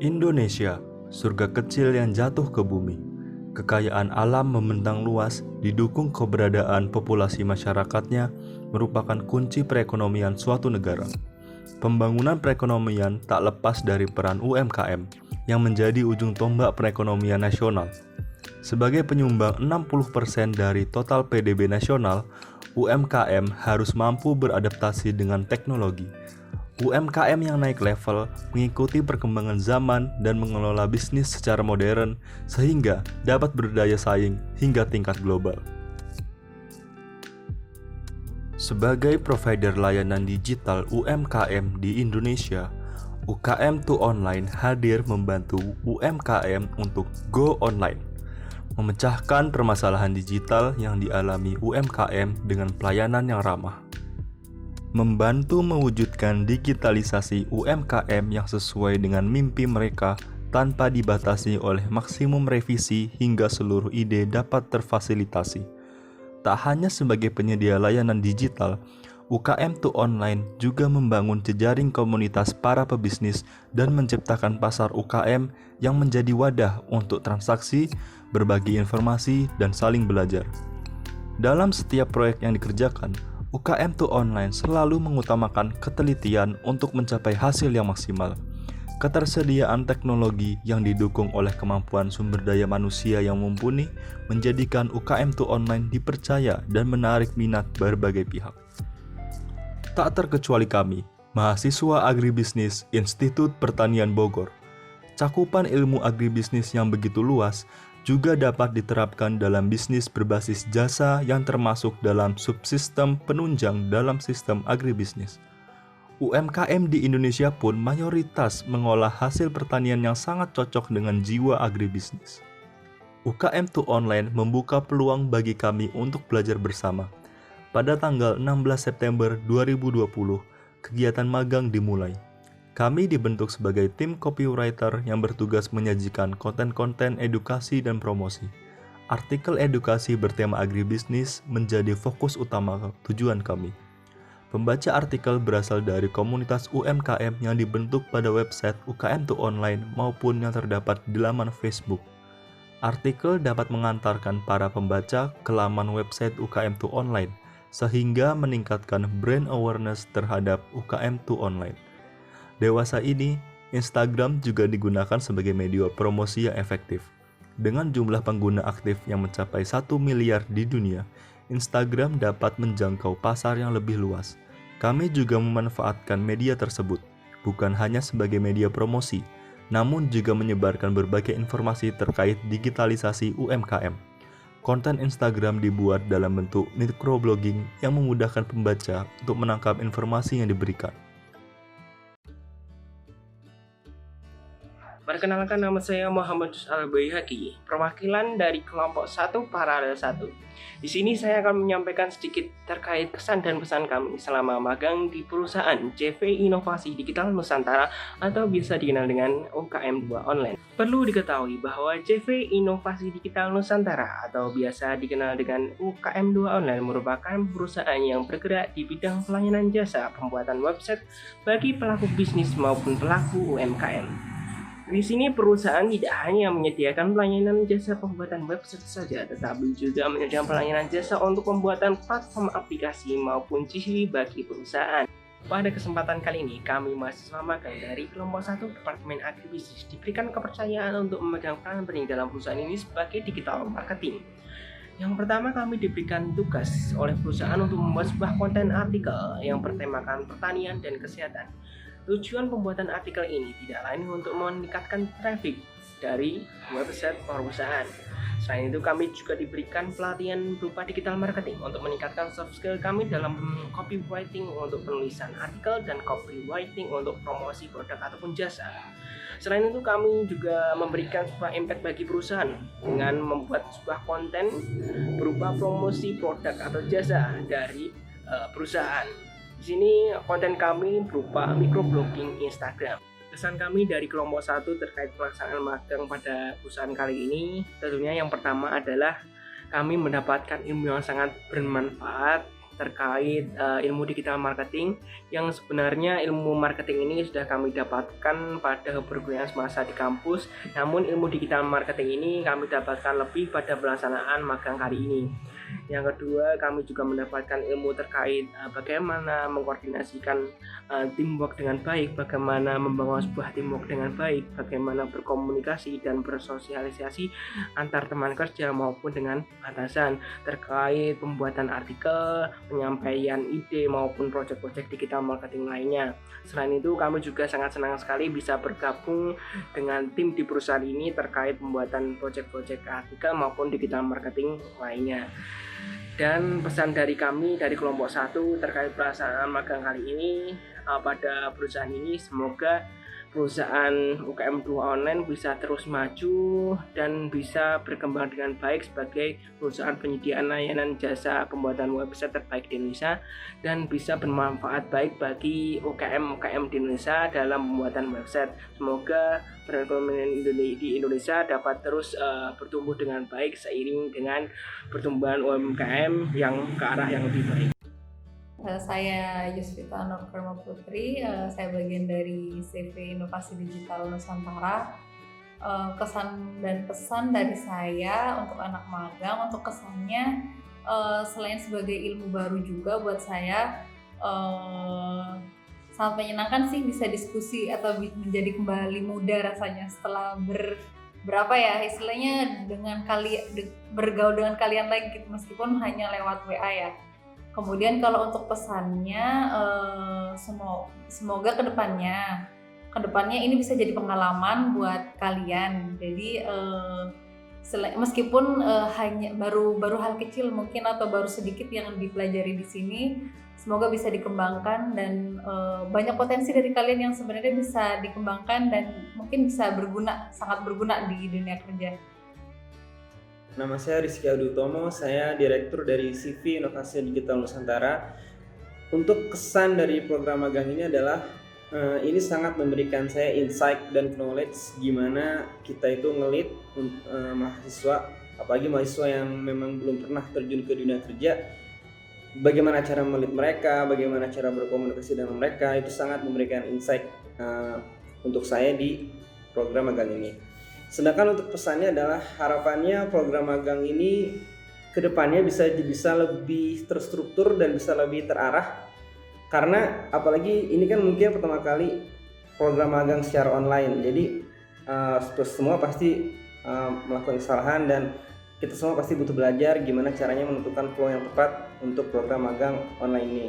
Indonesia, surga kecil yang jatuh ke bumi. Kekayaan alam membentang luas, didukung keberadaan populasi masyarakatnya merupakan kunci perekonomian suatu negara. Pembangunan perekonomian tak lepas dari peran UMKM yang menjadi ujung tombak perekonomian nasional. Sebagai penyumbang 60% dari total PDB nasional, UMKM harus mampu beradaptasi dengan teknologi. UMKM yang naik level mengikuti perkembangan zaman dan mengelola bisnis secara modern sehingga dapat berdaya saing hingga tingkat global. Sebagai provider layanan digital UMKM di Indonesia, UKM2 Online hadir membantu UMKM untuk go online, memecahkan permasalahan digital yang dialami UMKM dengan pelayanan yang ramah. Membantu mewujudkan digitalisasi UMKM yang sesuai dengan mimpi mereka tanpa dibatasi oleh maksimum revisi hingga seluruh ide dapat terfasilitasi. Tak hanya sebagai penyedia layanan digital, UKM2 Online juga membangun jejaring komunitas para pebisnis dan menciptakan pasar UKM yang menjadi wadah untuk transaksi, berbagi informasi, dan saling belajar. Dalam setiap proyek yang dikerjakan, UKM2 Online selalu mengutamakan ketelitian untuk mencapai hasil yang maksimal. Ketersediaan teknologi yang didukung oleh kemampuan sumber daya manusia yang mumpuni menjadikan UKM2 Online dipercaya dan menarik minat berbagai pihak. Tak terkecuali kami, mahasiswa agribisnis Institut Pertanian Bogor. Cakupan ilmu agribisnis yang begitu luas juga dapat diterapkan dalam bisnis berbasis jasa yang termasuk dalam subsistem penunjang dalam sistem agribisnis. UMKM di Indonesia pun mayoritas mengolah hasil pertanian yang sangat cocok dengan jiwa agribisnis. UKM2 Online membuka peluang bagi kami untuk belajar bersama. Pada tanggal 16 September 2020, kegiatan magang dimulai. Kami dibentuk sebagai tim copywriter yang bertugas menyajikan konten-konten edukasi dan promosi. Artikel edukasi bertema agribisnis menjadi fokus utama tujuan kami. Pembaca artikel berasal dari komunitas UMKM yang dibentuk pada website UKM2 Online maupun yang terdapat di laman Facebook. Artikel dapat mengantarkan para pembaca ke laman website UKM2 Online, sehingga meningkatkan brand awareness terhadap UKM2 Online. Dewasa ini, Instagram juga digunakan sebagai media promosi yang efektif. Dengan jumlah pengguna aktif yang mencapai 1 miliar di dunia, Instagram dapat menjangkau pasar yang lebih luas. Kami juga memanfaatkan media tersebut, bukan hanya sebagai media promosi, namun juga menyebarkan berbagai informasi terkait digitalisasi UMKM. Konten Instagram dibuat dalam bentuk microblogging yang memudahkan pembaca untuk menangkap informasi yang diberikan. Perkenalkan, nama saya Muhammad Al-Bayhaqi, perwakilan dari kelompok 1 Paralel 1. Di sini saya akan menyampaikan sedikit terkait kesan dan pesan kami selama magang di perusahaan CV Inovasi Digital Nusantara atau biasa dikenal dengan UKM2 Online. Perlu diketahui bahwa CV Inovasi Digital Nusantara atau biasa dikenal dengan UKM2 Online merupakan perusahaan yang bergerak di bidang pelayanan jasa pembuatan website bagi pelaku bisnis maupun pelaku UMKM. Di sini perusahaan tidak hanya menyediakan pelayanan jasa pembuatan website saja, tetapi juga menyediakan pelayanan jasa untuk pembuatan platform aplikasi maupun CV bagi perusahaan. Pada kesempatan kali ini, kami mahasiswa magang dari kelompok 1 Departemen Agribisnis diberikan kepercayaan untuk memegang peran penting dalam perusahaan ini sebagai digital marketing. Yang pertama, kami diberikan tugas oleh perusahaan untuk membuat sebuah konten artikel yang bertemakan pertanian dan kesehatan. Tujuan pembuatan artikel ini tidak lain untuk meningkatkan traffic dari website perusahaan. Selain itu, kami juga diberikan pelatihan berupa digital marketing untuk meningkatkan soft skill kami dalam copywriting untuk penulisan artikel dan copywriting untuk promosi produk ataupun jasa. Selain itu, kami juga memberikan sebuah impact bagi perusahaan dengan membuat sebuah konten berupa promosi produk atau jasa dari perusahaan. Di sini konten kami berupa microblogging Instagram. Pesan kami dari kelompok 1 terkait pelaksanaan magang pada perusahaan kali ini, tentunya yang pertama adalah kami mendapatkan ilmu yang sangat bermanfaat terkait ilmu digital marketing, yang sebenarnya ilmu marketing ini sudah kami dapatkan pada perkuliahan semasa di kampus, namun ilmu digital marketing ini kami dapatkan lebih pada pelaksanaan magang kali ini. Yang kedua, kami juga mendapatkan ilmu terkait bagaimana mengkoordinasikan teamwork dengan baik, bagaimana membangun sebuah teamwork dengan baik, bagaimana berkomunikasi dan bersosialisasi antar teman kerja maupun dengan atasan, terkait pembuatan artikel, penyampaian ide maupun proyek-proyek digital marketing lainnya. Selain itu, kami juga sangat senang sekali bisa bergabung dengan tim di perusahaan ini terkait pembuatan proyek-proyek artikel maupun digital marketing lainnya. Dan pesan dari kami dari kelompok 1 terkait pelaksanaan magang kali ini pada perusahaan ini, semoga perusahaan UKM 2 Online bisa terus maju dan bisa berkembang dengan baik sebagai perusahaan penyediaan layanan jasa pembuatan website terbaik di Indonesia, dan bisa bermanfaat baik bagi UKM-UKM di Indonesia dalam pembuatan website. Semoga perekonomian di Indonesia dapat terus bertumbuh dengan baik seiring dengan pertumbuhan UMKM yang ke arah yang lebih baik. Saya Yusvita Nurkarma Putri, saya bagian dari CV Inovasi Digital Nusantara. Kesan dan pesan dari saya untuk anak magang, untuk kesannya selain sebagai ilmu baru juga buat saya, sangat menyenangkan sih bisa diskusi atau menjadi kembali muda rasanya setelah berapa ya istilahnya bergaul dengan kalian lagi gitu, meskipun hanya lewat WA ya. Kemudian kalau untuk pesannya, semoga kedepannya ini bisa jadi pengalaman buat kalian. Jadi meskipun hanya baru hal kecil mungkin atau baru sedikit yang dipelajari di sini, semoga bisa dikembangkan dan banyak potensi dari kalian yang sebenarnya bisa dikembangkan dan mungkin bisa sangat berguna di dunia kerja. Nama saya Rizky Adutomo, saya Direktur dari CV Inovasi Digital Nusantara. Untuk kesan dari program magang ini adalah ini sangat memberikan saya insight dan knowledge gimana kita itu ngelit mahasiswa, apalagi mahasiswa yang memang belum pernah terjun ke dunia kerja. Bagaimana cara melit mereka, bagaimana cara berkomunikasi dengan mereka, itu sangat memberikan insight untuk saya di program magang ini. Sedangkan untuk pesannya adalah harapannya program magang ini kedepannya bisa lebih terstruktur dan bisa lebih terarah, karena apalagi ini kan mungkin pertama kali program magang secara online, jadi semua pasti melakukan kesalahan dan kita semua pasti butuh belajar gimana caranya menentukan flow yang tepat untuk program magang online ini.